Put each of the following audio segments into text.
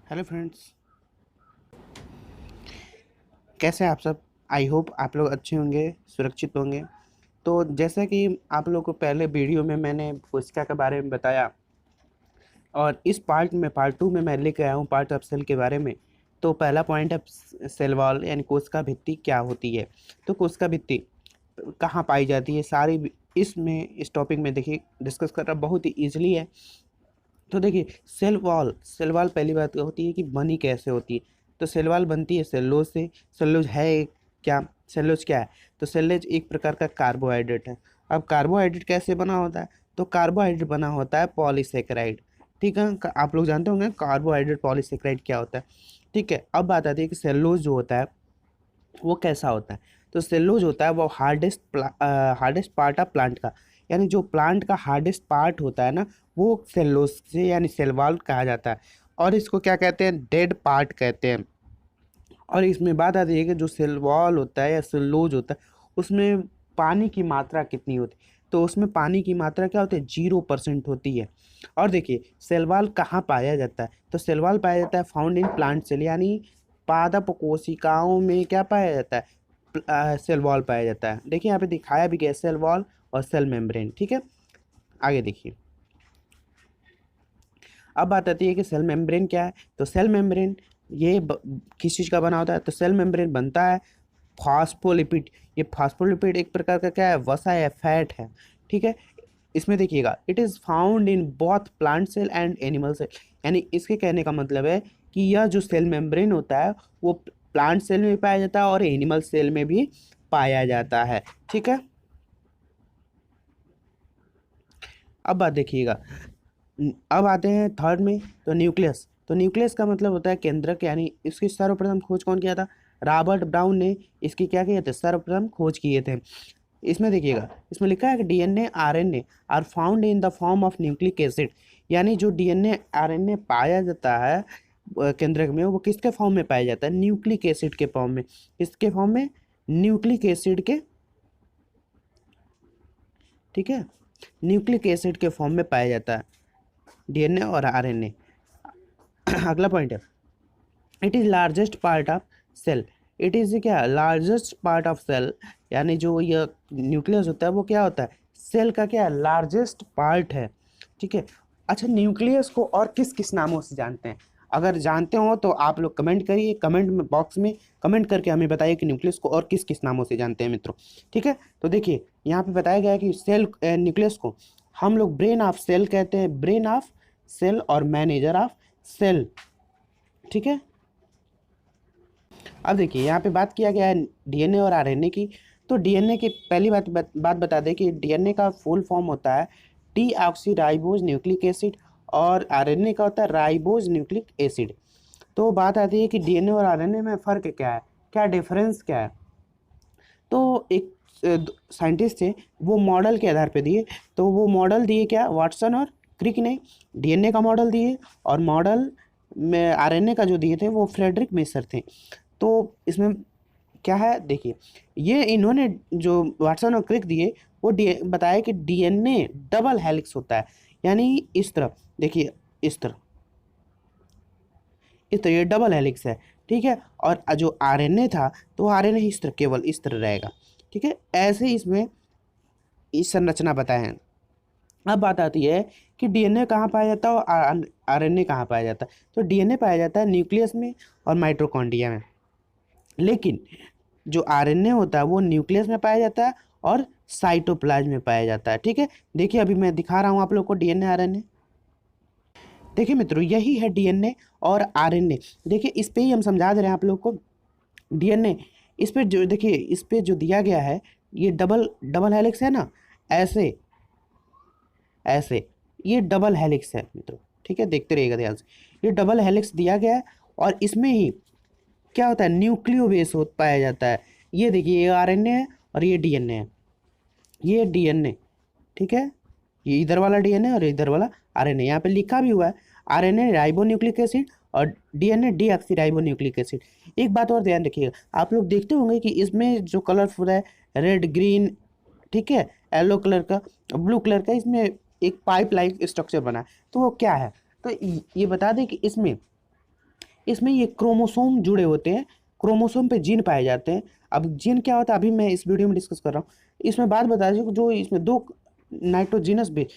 Hello friends, कैसे हैं आप सब। आई होप आप लोग अच्छे होंगे, सुरक्षित होंगे। तो जैसा कि आप लोगों को पहले वीडियो में मैंने कोशिका के बारे में बताया और इस पार्ट टू में मैं लेके आया हूँ पार्ट ऑफ सेल के बारे में। तो पहला पॉइंट है सेल वॉल यानी कोशिका भित्ति क्या होती है। तो कोशिका भित्ति कहाँ पाई जाती है, सारी इस टॉपिक में देखिए डिस्कस करना बहुत ही ईजिली है। तो देखिए सेल वॉल पहली बात होती है कि बनी कैसे होती है। तो सेल वॉल बनती है सेलुलोज से। सेलुलोज है क्या? सेलुलोज क्या है? तो सेलुलोज एक प्रकार का कार्बोहाइड्रेट है। अब कार्बोहाइड्रेट कैसे बना होता है? तो कार्बोहाइड्रेट बना होता है पॉलीसेकेराइड। ठीक है, आप लोग जानते होंगे कार्बोहाइड्रेट पॉलीसेकेराइड क्या होता है। ठीक है, अब बात आती है कि सेलुलोज जो होता है वो कैसा होता है। तो सेलुलोज होता है वो हार्डेस्ट पार्ट ऑफ प्लांट का, यानी जो प्लांट का हार्डेस्ट पार्ट होता है ना, वो सेलुलोज से यानी सेल वॉल कहा जाता है। और इसको क्या कहते हैं? डेड पार्ट कहते हैं। और इसमें बात आती है कि जो सेल वॉल होता है या सेलुलोज होता है उसमें पानी की मात्रा कितनी होती है। तो उसमें पानी की मात्रा क्या होती है? 0% होती है। और देखिए सेल वॉल कहाँ पाया जाता है? तो सेल वॉल पाया जाता है फाउंड इन प्लांट सेल, यानी पादप कोशिकाओं में क्या पाया जाता है? सेल वॉल पाया जाता है। देखिए यहाँ पे दिखाया भी गया सेल वॉल और सेल मेम्ब्रेन। ठीक है, आगे देखिए। अब बात आती है कि सेल मेम्ब्रेन क्या है। तो सेल मेम्ब्रेन किस चीज़ का बना होता है? तो सेल मेम्ब्रेन बनता है फॉस्फोलिपिड। ये फॉस्फोलिपिड एक प्रकार का क्या है? वसा है, फैट है। ठीक है, इसमें देखिएगा it is found in both plant cell and animal cell. यानी इसके कहने का मतलब है कि यह जो सेल मेम्ब्रेन होता है वो प्लांट सेल में भी पाया जाता है और एनिमल सेल में भी पाया जाता है। ठीक है, अब बात देखिएगा। अब आते हैं थर्ड में। तो न्यूक्लियस। तो न्यूक्लियस का मतलब होता है केंद्रक, यानी इसकी सर्वप्रथम खोज कौन किया था? रॉबर्ट ब्राउन ने इसकी क्या किए थे? सर्वप्रथम खोज किए थे। इसमें देखिएगा, इसमें लिखा है कि DNA RNA are found in the form of nucleic acid. यानी जो डीएनए आरएनए पाया जाता है केंद्रक में, वो किसके फॉर्म में पाया जाता है? न्यूक्लिक एसिड के फॉर्म में। किसके फॉर्म में? न्यूक्लिक एसिड के। ठीक है, न्यूक्लिक एसिड के फॉर्म में पाया जाता है डीएनए और आरएनए। अगला पॉइंट है it is largest part of cell. It is क्या? लार्जेस्ट पार्ट ऑफ सेल, यानी जो ये न्यूक्लियस होता है वो क्या होता है? सेल का क्या? लार्जेस्ट पार्ट है। ठीक है, अच्छा न्यूक्लियस को और किस किस नामों से जानते हैं? अगर जानते हो तो आप लोग कमेंट करिए, कमेंट में बॉक्स में कमेंट करके हमें बताइए कि न्यूक्लियस को और किस किस नामों से जानते हैं मित्रों। ठीक है, तो देखिए यहाँ पे बताया गया है कि सेल न्यूक्लियस को हम लोग ब्रेन ऑफ सेल कहते हैं, ब्रेन ऑफ सेल और मैनेजर ऑफ सेल। ठीक है, अब देखिए यहाँ पे बात किया गया है डीएनए और आरएनए की। तो डीएनए की पहली बात बता दें कि डीएनए का फुल फॉर्म होता है D oxy ribose nucleic acid और आरएनए का होता है राइबोज न्यूक्लिक एसिड। तो बात आती है कि डीएनए और आरएनए में फ़र्क क्या है, क्या डिफरेंस क्या है। तो एक साइंटिस्ट थे, वो मॉडल के आधार पे दिए। तो वो मॉडल दिए क्या? वाटसन और क्रिक ने डीएनए का मॉडल दिए, और मॉडल में आरएनए का जो दिए थे वो फ्रेडरिक मेसर थे। तो इसमें क्या है देखिए, ये इन्होंने जो वाटसन और क्रिक दिए वो बताया कि डीएनए डबल हेलिक्स होता है। यानी इस तरफ देखिए, इस तरफ ये डबल हेलिक्स है। ठीक है, और जो आरएनए था तो आरएनए इस तरह, केवल इस तरह रहेगा। ठीक है, ऐसे ही इसमें इस संरचना बताए हैं। अब बात आती है कि डीएनए कहाँ पाया जाता है और आरएनए कहाँ पाया जाता है। तो डीएनए पाया जाता है न्यूक्लियस में और माइटोकॉन्ड्रिया में, लेकिन जो आरएनए होता है वो न्यूक्लियस में पाया जाता है और साइटोप्लाज्म में पाया जाता है। ठीक है, देखिए अभी मैं दिखा रहा हूँ आप लोग को डीएनए आरएनए। देखिए मित्रों, यही है डीएनए और आरएनए। देखिए इस पे ही हम समझा दे रहे हैं आप लोग को। डीएनए, इस पे जो देखिए, इस पे जो दिया गया है ये डबल डबल हेलिक्स है ना, ऐसे ऐसे ये डबल हेलिक्स है मित्रों। ठीक है, देखते रहिएगा ध्यान से। ये डबल हेलिक्स दिया गया है और इसमें ही क्या होता है? न्यूक्लियो बेस हो पाया जाता है। ये देखिए, ये आरएनए है और ये डीएनए है, ये डीएनए। ठीक है, ये इधर वाला डीएनए और इधर वाला आरएनए। यहाँ पे लिखा भी हुआ है आरएनए राइबो न्यूक्लिक एसिड और DNA deoxy ribo nucleic acid. एक बात और ध्यान रखिएगा, आप लोग देखते होंगे कि इसमें जो कलरफुल है रेड ग्रीन, ठीक है, येलो कलर का, ब्लू कलर का, इसमें एक पाइप लाइक स्ट्रक्चर बना है। तो वो क्या है? तो ये बता दें कि इसमें इसमें ये क्रोमोसोम जुड़े होते हैं, क्रोमोसोम पे जीन पाए जाते हैं। अब जीन क्या होता है अभी मैं इस वीडियो में डिस्कस कर रहा हूँ। इसमें बात बता दीजिए जो इसमें दो नाइट्रोजीनस बेस,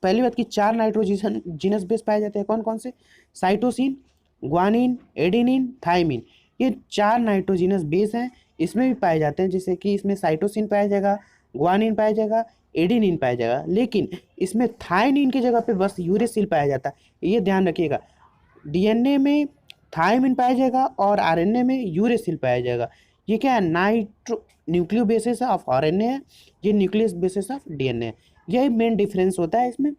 पहली बात की 4 नाइट्रोजीनस बेस पाए जाते हैं। कौन कौन से? साइटोसिन, ग्वानिन, एडेनिन, थाइमिन, ये 4 नाइट्रोजीनस बेस हैं। इसमें भी पाए जाते हैं, जैसे कि इसमें साइटोसिन पाया जाएगा, ग्वानिन पाया जाएगा, एडेनिन पाया जाएगा, लेकिन इसमें थाइमिन की जगह पे बस यूरेसिल पाया जाता है। ये ध्यान रखिएगा, डीएनए में थाइमिन पाया जाएगा और आरएनए में यूरेसिल पाया जाएगा। ये क्या है? Nitro nucleo basis of RNA है, ये न्यूक्लियस बेसिस ऑफ डीएनए है। यही मेन डिफरेंस होता है इसमें।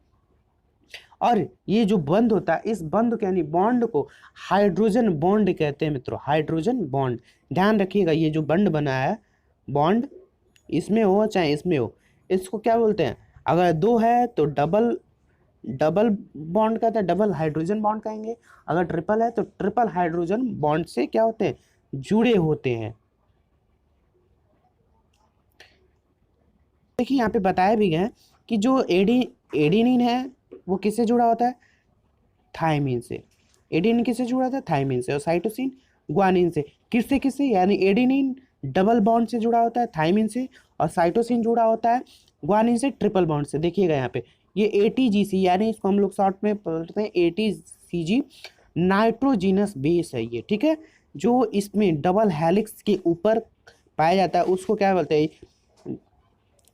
और ये जो बंद होता है, इस बंद को यानी बॉन्ड को हाइड्रोजन बॉन्ड कहते हैं मित्रों, हाइड्रोजन बॉन्ड। ध्यान रखिएगा, ये जो बंड बना है बॉन्ड, इसमें हो चाहे इसमें हो, इसको क्या बोलते हैं? अगर दो है तो डबल डबल बॉन्ड कहते हैं, डबल हाइड्रोजन बॉन्ड कहेंगे। अगर ट्रिपल है तो ट्रिपल हाइड्रोजन बॉन्ड से क्या होते हैं? जुड़े होते हैं। देखिए यहाँ पे बताया भी गया है कि जो एडेनिन है वो किससे जुड़ा होता है? थायमिन से। एडेनिन किससे जुड़ा होता है? थायमिन से। और साइटोसिन ग्वानिन से। किससे किससे? यानी एडेनिन डबल बॉन्ड से जुड़ा होता है थायमिन से, और साइटोसिन जुड़ा होता है ग्वानिन से ट्रिपल बॉन्ड से। देखिएगा यहाँ पे ये एटीजीसी, यानी इसको हम लोग शॉर्ट में बोलते हैं एटीसीजी, नाइट्रोजीनस बेस है ये, ठीक है। जो इसमें डबल हेलिक्स के ऊपर पाया जाता है उसको क्या बोलते हैं?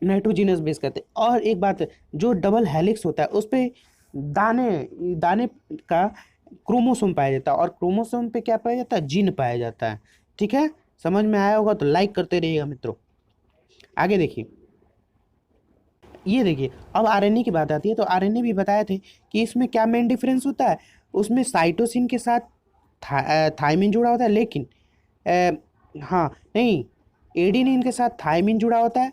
नाइट्रोजीनस बेस कहते हैं। और एक बात है, जो डबल हेलिक्स होता है उस पे दाने दाने का क्रोमोसोम पाया जाता है, और क्रोमोसोम पे क्या पाया जाता है? जीन पाया जाता है। ठीक है, समझ में आया होगा तो लाइक करते रहिएगा मित्रों। आगे देखिए, ये देखिए अब आरएनए की बात आती है, तो आरएनए भी बताए थे कि इसमें क्या मेन डिफरेंस होता है। उसमें साइटोसिन के साथ थायमिन जुड़ा होता है, लेकिन हाँ नहीं, एडेनिन के साथ थायमिन जुड़ा होता है।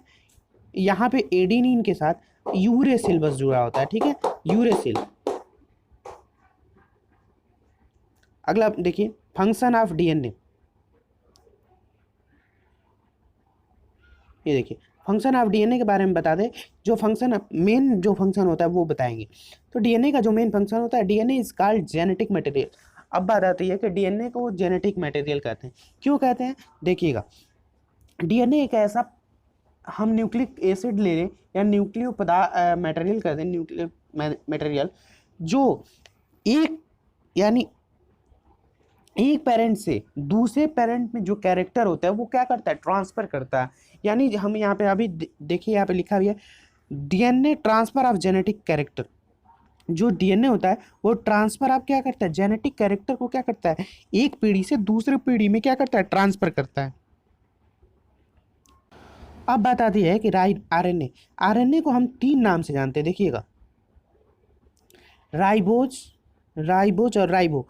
यहाँ पे एडेनिन के साथ यूरेसिल बस जुड़ा होता है, ठीक है, यूरेसिल। अगला देखिए, फंक्शन ऑफ डीएनए। ये देखिए फंक्शन ऑफ डीएनए के बारे में बता दें। जो फंक्शन मेन जो फंक्शन होता है वो बताएंगे। तो डीएनए का जो मेन फंक्शन होता है, DNA is called genetic material. अब बात आती है कि डीएनए को जेनेटिक मटेरियल कहते हैं। क्यों कहते हैं? देखिएगा, डीएनए एक ऐसा, हम न्यूक्लिक एसिड ले लें या न्यूक्लियो पदार्थ मटेरियल कहते हैं, न्यूक्लियो मटेरियल, जो एक यानी एक पेरेंट से दूसरे पेरेंट में जो कैरेक्टर होता है वो क्या करता है? ट्रांसफर करता है। यानी हम यहाँ पे अभी देखिए, यहाँ पे लिखा हुआ है DNA transfer of genetic character. जो डीएनए होता है वो ट्रांसफर आप क्या करता है? जेनेटिक कैरेक्टर को क्या करता है? एक पीढ़ी से दूसरे पीढ़ी में क्या करता है? ट्रांसफर करता है। अब बात आती है कि आरएनए। आरएनए को हम 3 नाम से जानते हैं, देखिएगा, राइबोज, राइबोज और राइबो।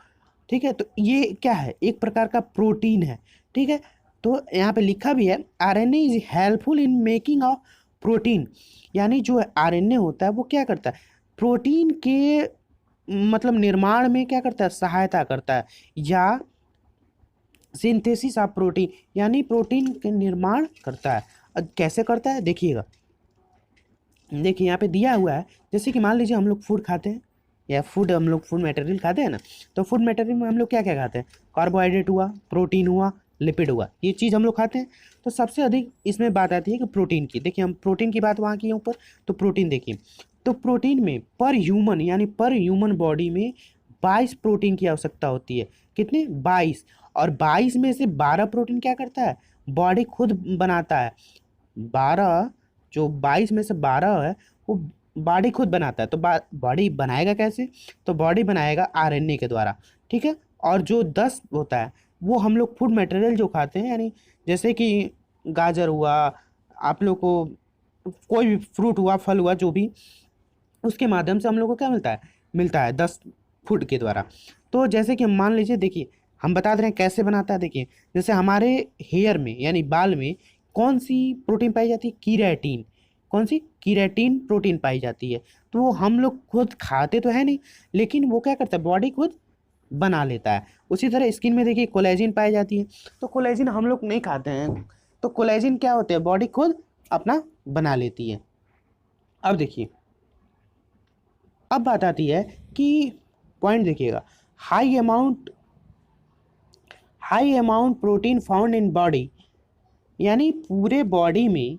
ठीक है, तो ये क्या है? एक प्रकार का प्रोटीन है, ठीक है। तो यहाँ पे लिखा भी है RNA is helpful in making of protein. यानी जो आरएनए होता है वो क्या करता है? प्रोटीन के मतलब निर्माण में क्या करता है? सहायता करता है। या सिंथेसिस ऑफ प्रोटीन, यानी प्रोटीन के निर्माण करता है। अब कैसे करता है देखिएगा, देखिए यहाँ पे दिया हुआ है, जैसे कि मान लीजिए हम लोग फूड खाते हैं, या हम लोग फूड मटेरियल खाते हैं ना, तो फूड मटेरियल में हम लोग क्या क्या खाते हैं? कार्बोहाइड्रेट हुआ, प्रोटीन हुआ, लिपिड हुआ, ये चीज़ हम लोग खाते हैं। तो सबसे अधिक इसमें बात आती है कि प्रोटीन की। देखिए हम प्रोटीन की बात वहाँ की है ऊपर, तो प्रोटीन देखिए, तो प्रोटीन में पर ह्यूमन यानी पर ह्यूमन बॉडी में 22 प्रोटीन की आवश्यकता होती है। कितने? 22। और 22 में से 12 प्रोटीन क्या करता है? बॉडी खुद बनाता है। 12, जो 22 में से 12 है वो बॉडी खुद बनाता है। तो बॉडी बनाएगा कैसे? तो बॉडी बनाएगा आरएनए के द्वारा, ठीक है। और जो 10 होता है वो हम लोग फूड मटेरियल जो खाते हैं, यानी जैसे कि गाजर हुआ, आप लोग को कोई भी फ्रूट हुआ, फल हुआ, जो भी, उसके माध्यम से हम लोग को क्या मिलता है 10 फूड के द्वारा। तो जैसे कि मान लीजिए, देखिए हम बता दे रहे हैं कैसे बनाता है। देखिए जैसे हमारे हेयर में यानी बाल में कौन सी प्रोटीन पाई जाती है? कीरेटिन। कौन सी? कीरेटिन प्रोटीन पाई जाती है। तो वो हम लोग खुद खाते तो है नहीं, लेकिन वो क्या करता है? बॉडी खुद बना लेता है। उसी तरह स्किन में देखिए कोलेजिन पाई जाती है, तो कोलेजिन हम लोग नहीं खाते हैं, तो कोलेजिन क्या होते हैं? बॉडी खुद अपना बना लेती है। अब देखिए, अब बात आती है कि पॉइंट देखिएगा, high amount high amount protein found in body, यानी पूरे बॉडी में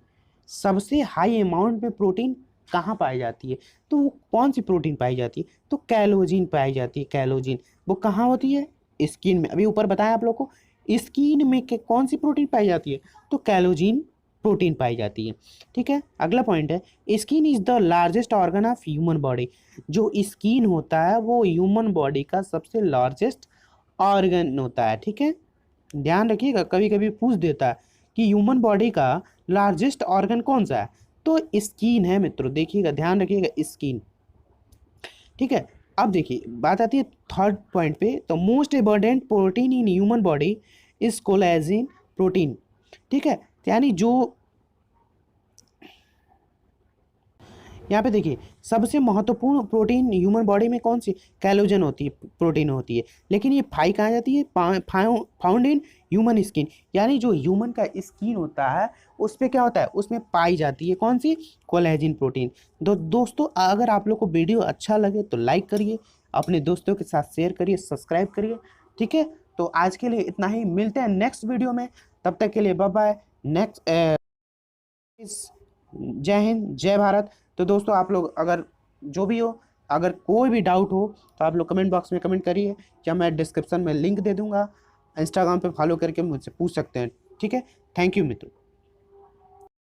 सबसे हाई अमाउंट में प्रोटीन कहाँ पाई जाती है, तो वो कौन सी प्रोटीन पाई जाती है, तो कैलोजिन पाई जाती है। कैलोजिन वो कहाँ होती है, स्किन में। अभी ऊपर बताया आप लोग को, स्किन में कौन सी प्रोटीन पाई जाती है, तो कैलोजिन प्रोटीन पाई जाती है। ठीक है, अगला पॉइंट है, skin is the largest organ of human body. जो स्किन होता है वो ह्यूमन बॉडी का सबसे लार्जेस्ट ऑर्गन होता है। ठीक है, ध्यान रखिएगा, कभी कभी पूछ देता है कि ह्यूमन बॉडी का लार्जेस्ट ऑर्गन कौन सा है, तो स्किन है मित्रों। देखिएगा, ध्यान रखिएगा, स्किन। ठीक है, अब देखिए बात आती है थर्ड पॉइंट पे, तो most abundant protein in human body is collagen protein. ठीक है, यानी जो यहाँ पे देखिए सबसे महत्वपूर्ण प्रोटीन ह्यूमन बॉडी में कौन सी, कैलोजन होती है, प्रोटीन होती है। लेकिन ये पाई कहाँ जाती है, फाउंड इन ह्यूमन स्किन, यानी जो ह्यूमन का स्किन होता है उस पर क्या होता है, उसमें पाई जाती है कौन सी, कोलेजिन प्रोटीन। दोस्तों अगर आप लोग को वीडियो अच्छा लगे तो लाइक करिए, अपने दोस्तों के साथ शेयर करिए, सब्सक्राइब करिए। ठीक है, तो आज के लिए इतना ही, मिलते हैं नेक्स्ट वीडियो में, तब तक के लिए बाय बाय। नेक्स्ट जय हिंद, जय भारत। तो दोस्तों आप लोग अगर जो भी हो, अगर कोई भी डाउट हो तो आप लोग कमेंट बॉक्स में कमेंट करिए, या मैं डिस्क्रिप्शन में लिंक दे दूंगा, इंस्टाग्राम पे फॉलो करके मुझसे पूछ सकते हैं। ठीक है, थैंक यू मित्रों।